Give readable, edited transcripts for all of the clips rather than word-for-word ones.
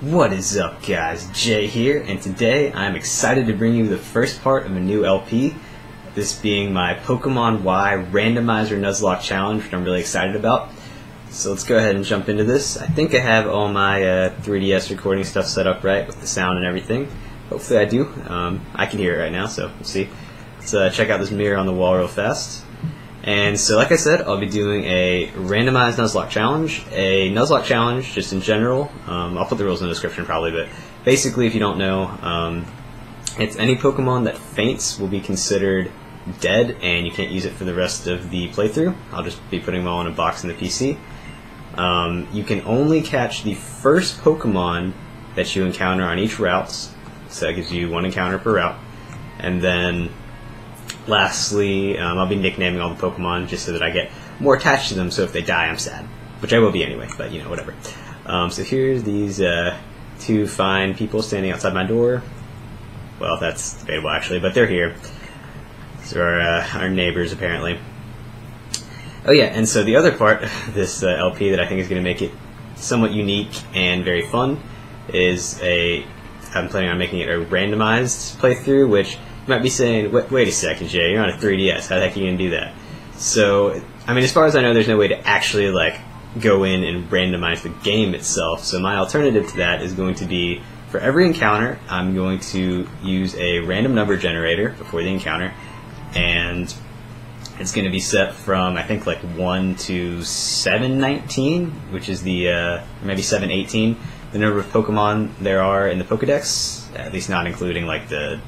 What is up, guys? Jay here, and today I'm excited to bring you the first part of a new LP, this being my Pokemon Y Randomizer Nuzlocke challenge, which I'm really excited about. So let's go ahead and jump into this. I think I have all my 3DS recording stuff set up right with the sound and everything. Hopefully I do. I can hear it right now, so we'll see. Let's check out this mirror on the wall real fast. And so, like I said, I'll be doing a randomized Nuzlocke challenge, a Nuzlocke challenge just in general. I'll put the rules in the description probably, but basically, if you don't know, it's any Pokemon that faints will be considered dead, and you can't use it for the rest of the playthrough. I'll just be putting them all in a box in the PC. You can only catch the first Pokemon that you encounter on each route, so that gives you one encounter per route, and then lastly, I'll be nicknaming all the Pokemon just so that I get more attached to them, so if they die, I'm sad. Which I will be anyway, but, you know, whatever. So here's these two fine people standing outside my door. Well, that's debatable, actually, but they're here. These are our neighbors, apparently. Oh yeah, and so the other part of this LP that I think is going to make it somewhat unique and very fun is I'm planning on making it a randomized playthrough, which you might be saying, wait a second, Jay, you're on a 3DS, how the heck are you going to do that? So, I mean, as far as I know, there's no way to actually, like, go in and randomize the game itself, so my alternative to that is going to be, for every encounter, I'm going to use a random number generator before the encounter, and it's going to be set from, I think, like 1 to 719, which is the, maybe 718, the number of Pokemon there are in the Pokedex, at least not including, like, the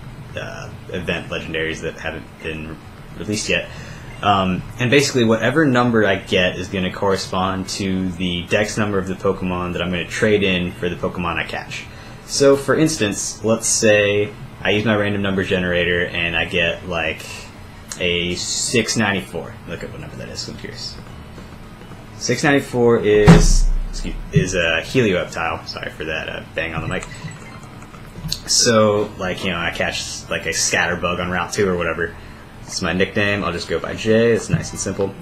event legendaries that haven't been released yet. And basically whatever number I get is going to correspond to the dex number of the Pokemon that I'm going to trade in for the Pokemon I catch. So for instance, let's say I use my random number generator and I get like a 694. Look at what number that is, I'm curious. 694 is a Helioptile. Sorry for that bang on the mic. So, like, you know, I catch like a Scatterbug on Route 2 or whatever. It's my nickname. I'll just go by Jay. It's nice and simple.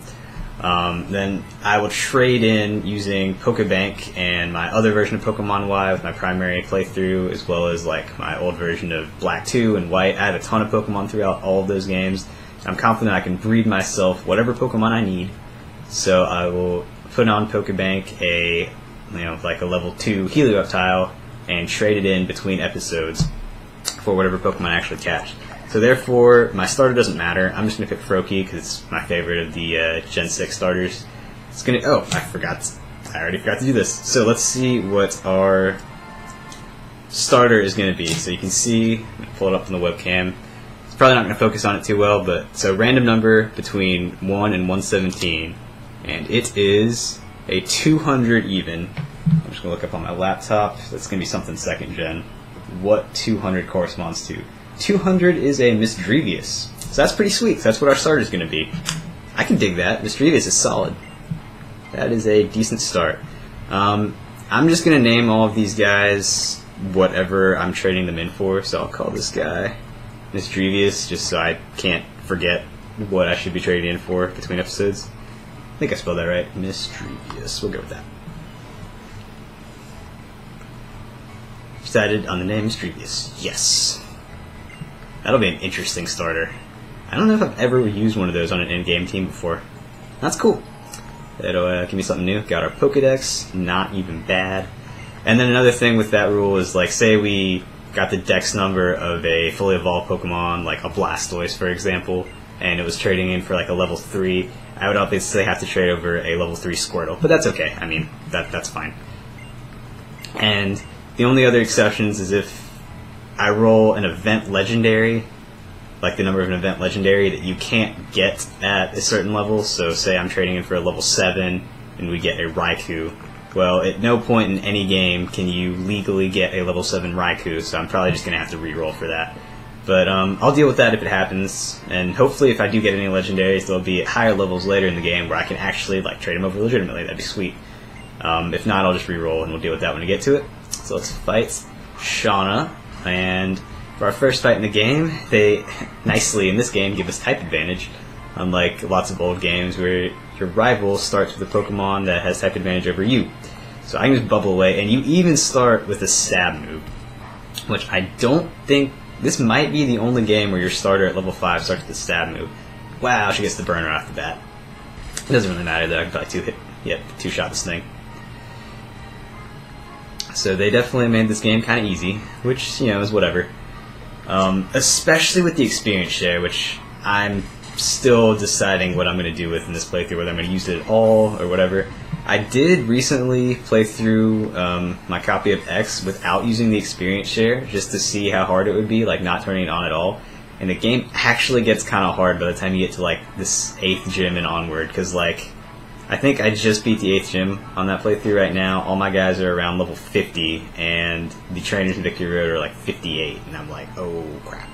Then I will trade in using Pokebank and my other version of Pokemon Y with my primary playthrough, as well as like my old version of Black 2 and White. I have a ton of Pokemon throughout all of those games. I'm confident I can breed myself whatever Pokemon I need. So I will put on Pokebank like a level 2 Helioptile and trade it in between episodes for whatever Pokemon I actually catch. So therefore, my starter doesn't matter. I'm just going to pick Froakie because it's my favorite of the Gen 6 starters. It's gonna. Oh, I already forgot to do this. So let's see what our starter is going to be. So you can see, pull it up on the webcam. It's probably not going to focus on it too well, but so random number between 1 and 117, and it is a 200 even. I'm just going to look up on my laptop. That's going to be something second gen. What 200 corresponds to. 200 is a Misdreavus. So that's pretty sweet. That's what our starter is going to be. I can dig that. Misdreavus is solid. That is a decent start. I'm just going to name all of these guys whatever I'm trading them in for. So I'll call this guy Misdreavus just so I can't forget what I should be trading in for between episodes. I think I spelled that right. Misdreavus. We'll go with that. Decided on the name Misdreavus. Yes. That'll be an interesting starter. I don't know if I've ever used one of those on an in-game team before. That's cool. That'll give me something new. Got our Pokedex. Not even bad. And then another thing with that rule is, like, say we got the dex number of a fully evolved Pokemon, like a Blastoise, for example, and it was trading in for, like, a level 3. I would obviously have to trade over a level 3 Squirtle, but that's okay. I mean, that's fine. And the only other exceptions is if I roll an event legendary, like the number of an event legendary that you can't get at a certain level. So say I'm trading in for a level 7 and we get a Raikou. Well, at no point in any game can you legally get a level 7 Raikou, so I'm probably just going to have to re-roll for that. But I'll deal with that if it happens, and hopefully if I do get any legendaries, they'll be at higher levels later in the game where I can actually like trade them over legitimately. That'd be sweet. If not, I'll just re-roll and we'll deal with that when we get to it. So let's fight Shauna, and for our first fight in the game, they nicely in this game give us type advantage, unlike lots of old games where your rival starts with a Pokemon that has type advantage over you. So I can just bubble away, and you even start with a stab move, which I don't think, this might be the only game where your starter at level 5 starts with a stab move. Wow, she gets the burner off the bat. It doesn't really matter though, I can probably two-shot this thing. So they definitely made this game kind of easy, which, you know, is whatever. Especially with the experience share, which I'm still deciding what I'm going to do with in this playthrough, whether I'm going to use it at all or whatever. I did recently play through my copy of X without using the experience share, just to see how hard it would be, like not turning it on at all. And the game actually gets kind of hard by the time you get to like this 8th gym and onward, because like I think I just beat the 8th gym on that playthrough right now. All my guys are around level 50, and the trainers in Victory Road are like 58, and I'm like, oh crap.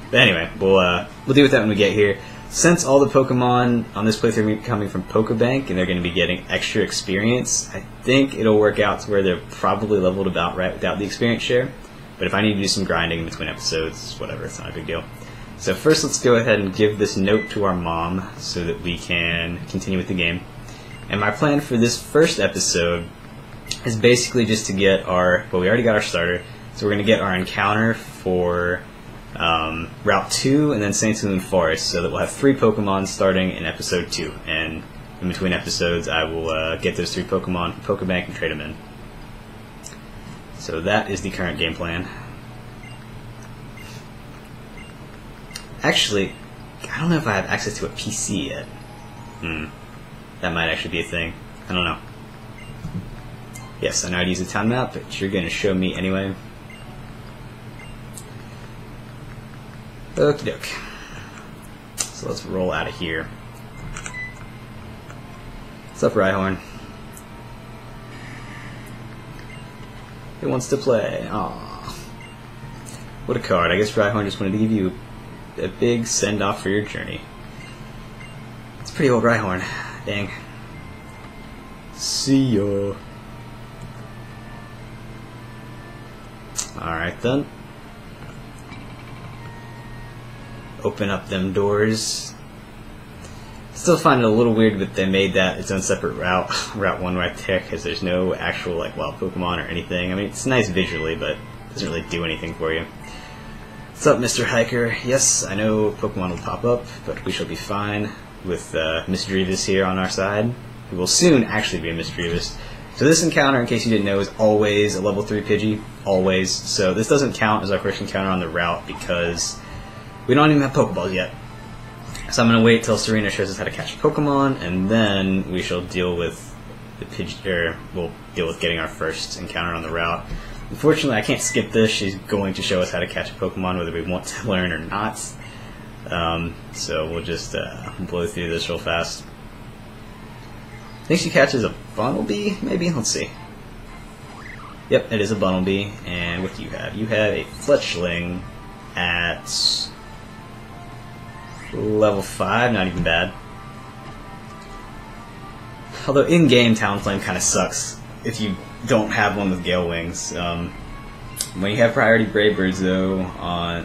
But anyway, we'll deal with that when we get here. Since all the Pokemon on this playthrough are coming from Pokebank, and they're going to be getting extra experience, I think it'll work out to where they're probably leveled about right without the experience share. But if I need to do some grinding in between episodes, whatever, it's not a big deal. So first let's go ahead and give this note to our mom so that we can continue with the game. And my plan for this first episode is basically just to get our, well, we already got our starter, so we're going to get our encounter for Route 2 and then Saint Moon Forest, so that we'll have 3 Pokemon starting in episode 2. And in between episodes I will get those 3 Pokemon from Pokebank and trade them in. So that is the current game plan. Actually, I don't know if I have access to a PC yet. That might actually be a thing. I don't know. Yes, I know how to use a time map, but you're going to show me anyway. Okie doke. So let's roll out of here. What's up, Rhyhorn? Who wants to play? Aww. What a card. I guess Rhyhorn just wanted to give you a big send-off for your journey. It's pretty old Rhyhorn. Dang. See ya. Alright then. Open up them doors. Still find it a little weird that they made that its own separate route, Route 1 right there, because there's no actual like wild Pokemon or anything. I mean, it's nice visually, but it doesn't really do anything for you. What's up, Mr. Hiker? Yes, I know Pokemon will pop up, but we shall be fine with Miss Drevis here on our side, who will soon actually be a Miss Drevis. So this encounter, in case you didn't know, is always a level 3 Pidgey. Always. So this doesn't count as our first encounter on the route because we don't even have Pokeballs yet. So I'm going to wait till Serena shows us how to catch a Pokemon, and then we shall deal with the Pidgey, or we'll deal with getting our first encounter on the route. Unfortunately, I can't skip this. She's going to show us how to catch a Pokemon, whether we want to learn or not. So we'll just blow through this real fast. I think she catches a Bunnelby, maybe? Let's see. Yep, it is a Bunnelby. And what do you have? You have a Fletchling at level 5, not even bad. Although in-game Talonflame kind of sucks if you don't have one with Gale Wings. When you have priority Brave Birds though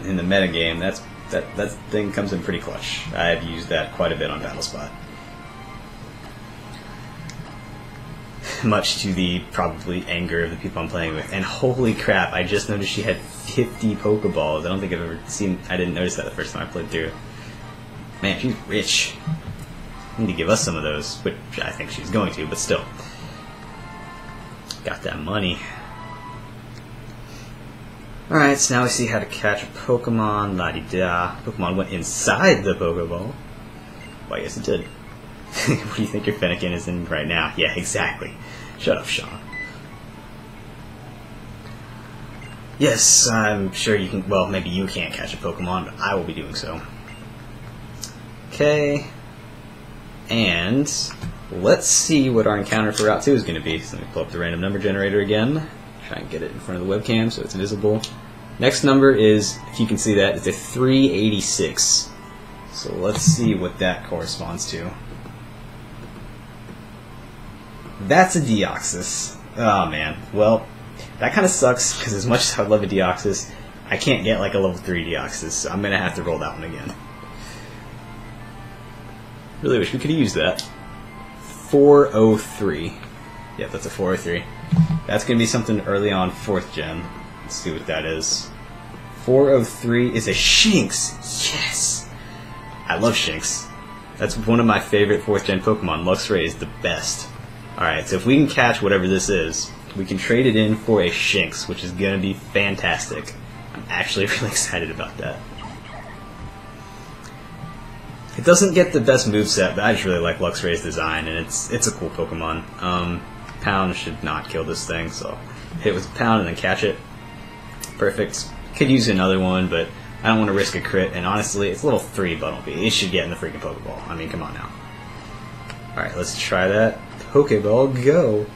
in the metagame, that thing comes in pretty clutch. I've used that quite a bit on Battlespot. Much to the probably anger of the people I'm playing with. And holy crap, I just noticed she had 50 Pokeballs. I don't think I've ever seen, I didn't notice that the first time I played through. Man, she's rich. Need to give us some of those, which I think she's going to, but still. Got that money. Alright, so now we see how to catch a Pokemon. La-di-da. Pokemon went inside the Pokeball. Well, yes it did. What do you think your Fennekin is in right now? Yeah, exactly. Shut up, Sean. Yes, I'm sure you can, well, maybe you can't catch a Pokemon, but I will be doing so. Okay. And let's see what our encounter for Route 2 is going to be. So let me pull up the random number generator again. Try and get it in front of the webcam so it's visible. Next number is, if you can see that, it's a 386. So let's see what that corresponds to. That's a Deoxys. Oh man. Well, that kind of sucks because as much as I'd love a Deoxys, I can't get like a level 3 Deoxys, so I'm going to have to roll that one again. Really wish we could have used that. 403. Yep, that's a 403. That's going to be something early on 4th gen. Let's see what that is. 403 is a Shinx! Yes! I love Shinx. That's one of my favorite 4th gen Pokemon. Luxray is the best. Alright, so if we can catch whatever this is, we can trade it in for a Shinx, which is going to be fantastic. I'm actually really excited about that. It doesn't get the best moveset, but I just really like Luxray's design, and it's a cool Pokemon. Pound should not kill this thing, so hit with Pound and then catch it. Perfect. Could use another one, but I don't want to risk a crit, and honestly, it's level 3 Bunnelby. It should get in the freaking Pokeball. I mean, come on now. Alright, let's try that. Pokeball, go!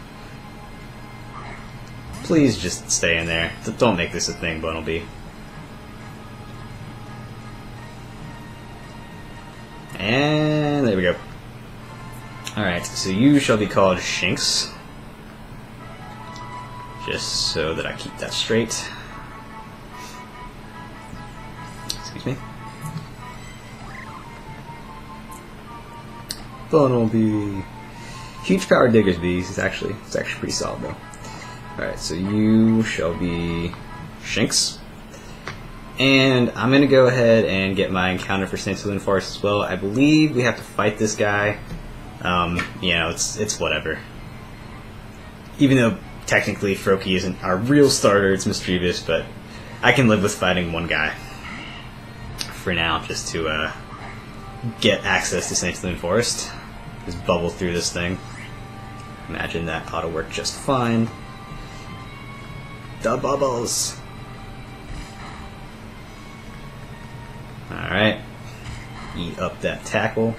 Please just stay in there. Don't make this a thing, Bunnelby. And there we go. Alright, so you shall be called Shinx. Just so that I keep that straight. Excuse me. Bunnelby. Huge power Diggersby. It's actually pretty solid though. Alright, so you shall be Shinx. And I'm going to go ahead and get my encounter for Santaloon Forest as well. I believe we have to fight this guy. You know, it's whatever. Even though technically Froakie isn't our real starter, it's Mischievous, but I can live with fighting one guy for now, just to get access to Santaloon Forest. Just bubble through this thing. Imagine that ought to work just fine. The bubbles! Alright. Eat up that tackle.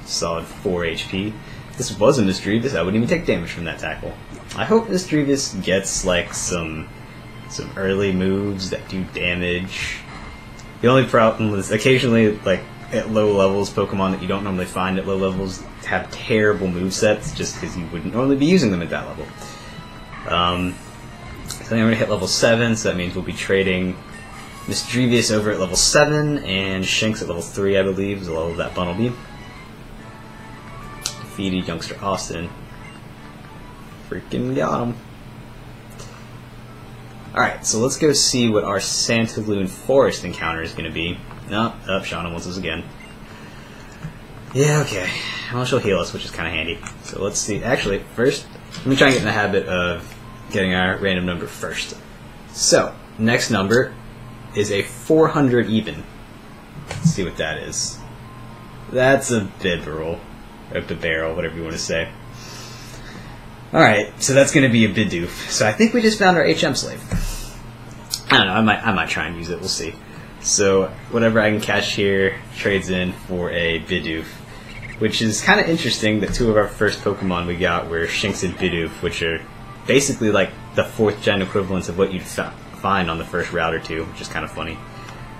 Solid 4 HP. If this was a Mischievous, I wouldn't even take damage from that tackle. I hope Mischievous gets like some early moves that do damage. The only problem is occasionally, like at low levels, Pokemon that you don't normally find at low levels have terrible movesets just because you wouldn't normally be using them at that level. So I'm going to hit level 7, so that means we'll be trading Mischievous over at level 7, and Shinx at level 3, I believe, is the level of that Bunnelby. Defeated Youngster Austin. Freaking got him. Alright, so let's go see what our Santaloon Forest encounter is going to be. No, Shauna wants us again. Yeah, okay. Well, she'll heal us, which is kind of handy. So let's see. Actually, first, let me try and get in the habit of getting our random number first. So, next number is a 400 even. Let's see what that is. That's a Bibarel. Or Bibarel, whatever you want to say. Alright, so that's going to be a Bidoof. So I think we just found our HM slave. I don't know, I might try and use it, we'll see. So, whatever I can catch here trades in for a Bidoof. Which is kind of interesting that two of our first Pokemon we got were Shinx and Bidoof, which are basically like the 4th gen equivalents of what you'd find on the first route or two, which is kind of funny.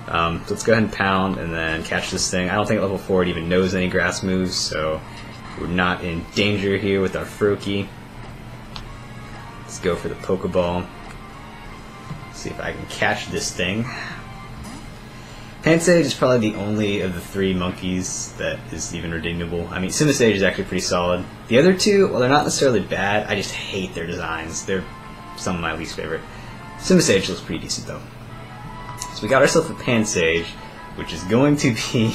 So let's go ahead and pound and then catch this thing. I don't think level 4 it even knows any grass moves, so we're not in danger here with our Froakie. Let's go for the Pokeball. See if I can catch this thing. Pansage is probably the only of the 3 monkeys that is even redeemable. I mean, Simisage is actually pretty solid. The other two, well, they're not necessarily bad, I just hate their designs. They're some of my least favorite. Simisage looks pretty decent, though. So we got ourselves a Pansage, which is going to be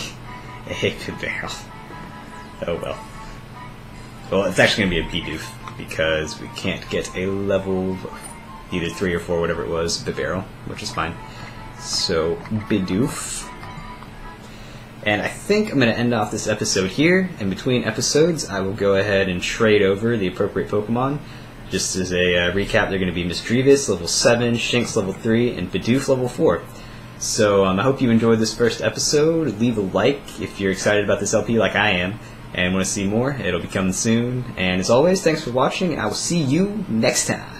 a Bibarel. Oh well. Well, it's actually going to be a Bidoof, because we can't get a level either 3 or 4, whatever it was, Bibarel, which is fine. So, Bidoof. And I think I'm going to end off this episode here. In between episodes, I will go ahead and trade over the appropriate Pokemon. Just as a recap, they're going to be Mischievous, level 7, Shinx, level 3, and Bidoof, level 4. So, I hope you enjoyed this first episode. Leave a like if you're excited about this LP like I am, and want to see more. It'll be coming soon. And as always, thanks for watching. I will see you next time.